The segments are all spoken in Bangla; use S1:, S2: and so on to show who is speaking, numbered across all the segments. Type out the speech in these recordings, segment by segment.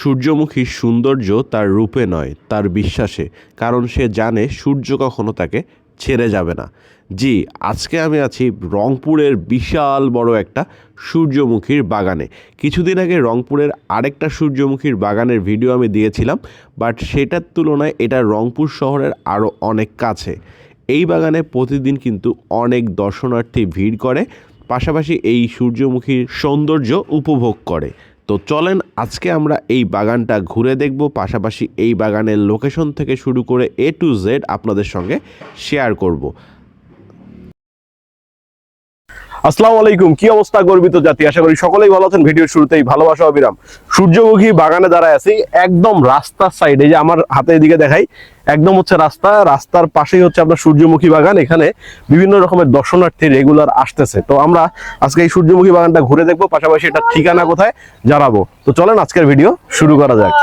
S1: সূর্যমুখীর সৌন্দর্য তার রূপে নয়, তার বিশ্বাসে। কারণ সে জানে সূর্য কখনো তাকে ছেড়ে যাবে না। জি, আজকে আমি আছি রংপুরের বিশাল বড় একটা সূর্যমুখীর বাগানে। কিছুদিন আগে রংপুরের আরেকটা সূর্যমুখীর বাগানের ভিডিও আমি দিয়েছিলাম, বাট সেটার তুলনায় এটা রংপুর শহরের আরও অনেক কাছে। এই বাগানে প্রতিদিন কিন্তু অনেক দর্শনার্থী ভিড় করে, পাশাপাশি এই সূর্যমুখীর সৌন্দর্য উপভোগ করে। তো চলেন আজকে আমরা এই বাগানটা ঘুরে দেখব, পাশাপাশি এই বাগানের লোকেশন থেকে শুরু করে A to Z আপনাদের সঙ্গে শেয়ার করব।
S2: আসসালামু আলাইকুম, কি অবস্থা গর্বিত জাতি? আশা করি সকলেই ভালো আছেন। ভিডিওর শুরুতেই ভালোবাসা অবিরাম। সূর্যমুখী বাগানে দাঁড়ায় আছি একদম রাস্তার সাইডে, যে আমার হাতের দিকে দেখাই, একদম হচ্ছে রাস্তার পাশেই হচ্ছে আপনার সূর্যমুখী বাগান। এখানে বিভিন্ন রকমের দর্শনার্থী রেগুলার আসতেছে। তো আমরা আজকে এই সূর্যমুখী বাগানটা ঘুরে দেখবো, পাশাপাশি এটার ঠিকানা কোথায় জানাবো। তো চলেন আজকের ভিডিও শুরু করা যাক।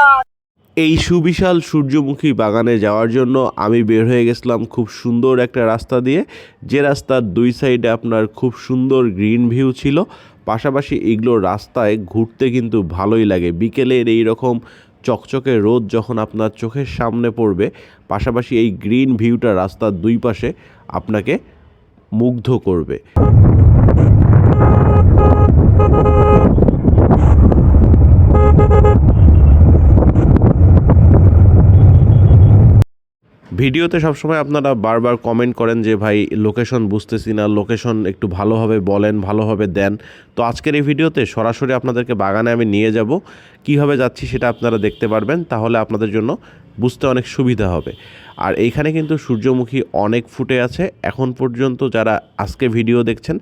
S1: এই সুবিশাল সূর্যমুখী বাগানে যাওয়ার জন্য আমি বের হয়ে গেছিলাম খুব সুন্দর একটা রাস্তা দিয়ে, যে রাস্তার দুই সাইডে আপনার খুব সুন্দর গ্রিন ভিউ ছিল। পাশাপাশি এগুলো রাস্তায় ঘুরতে কিন্তু ভালোই লাগে। বিকেলের এই রকম চকচকে রোদ যখন আপনার চোখের সামনে পড়বে, পাশাপাশি এই গ্রিন ভিউটা রাস্তার দুই পাশে আপনাকে মুগ্ধ করবে। ভিডিওতে সবসময় আপনারা বারবার কমেন্ট করেন যে ভাই লোকেশন বুঝতেছি না, লোকেশন একটু ভালোভাবে বলেন, ভালোভাবে দেন। তো আজকের এই ভিডিওতে সরাসরি আপনাদেরকে বাগানে আমি নিয়ে যাব। কীভাবে যাচ্ছি সেটা আপনারা দেখতে পারবেন, তাহলে আপনাদের জন্য বুঝতে অনেক সুবিধা হবে। আর এইখানে কিন্তু সূর্যমুখী অনেক ফুটে আছে। এখন পর্যন্ত যারা আজকে ভিডিও দেখছেন,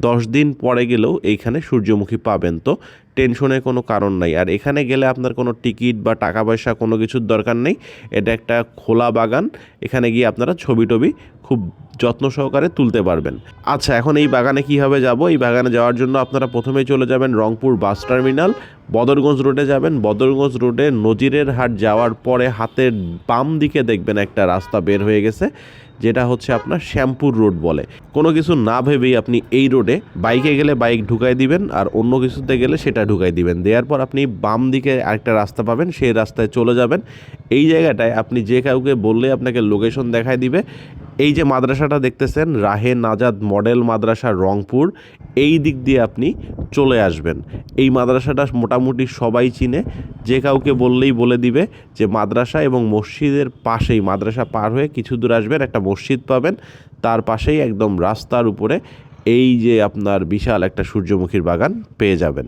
S1: 10 দিন পরে গেলেও এইখানে সূর্যমুখী পাবেন। তো টেনশনের কোনো কারণ নাই। আর এখানে গেলে আপনার কোনো টিকিট বা টাকা পয়সা কোনো কিছুর দরকার নেই। এটা একটা খোলা বাগান। এখানে গিয়ে আপনারা ছবি টবি খুব যত্ন সহকারে তুলতে পারবেন। আচ্ছা, এখন এই বাগানে কীভাবে যাব? এই বাগানে যাওয়ার জন্য আপনারা প্রথমেই চলে যাবেন রংপুর বাস টার্মিনাল, বদরগঞ্জ রোডে যাবেন। বদরগঞ্জ রোডে নজিরের হাট যাওয়ার পরে হাতের বাম দিকে দেখবেন একটা রাস্তা বের হয়ে গেছে, যেটা হচ্ছে আপনার শ্যামপুর রোড বলে। কোনো কিছু না ভেবেই আপনি এই রোডে বাইকে গেলে বাইক ঢুকাই দিবেন, আর অন্য কিছুতে গেলে সেটা ঢুকাই দিবেন। দেওয়ার পর আপনি বাম দিকে আরেকটা রাস্তা পাবেন, সেই রাস্তায় চলে যাবেন। এই জায়গাটায় আপনি যে কাউকে বললে আপনাকে লোকেশন দেখায় দিবে। এই যে মাদ্রাসাটা দেখতেছেন, রাহে নাজাদ মডেল মাদ্রাসা রংপুর, এই দিক দিয়ে আপনি চলে আসবেন। এই মাদ্রাসাটা মোটামুটি সবাই চিনে, যে কাউকে বললেই বলে দিবে যে মাদ্রাসা, এবং মসজিদের পাশেই, মাদ্রাসা পার হয়ে কিছু দূর আসবেন, একটা মসজিদ পাবেন, তার পাশেই একদম রাস্তার উপরে এই যে আপনার বিশাল একটা সূর্যমুখীর বাগান পেয়ে যাবেন।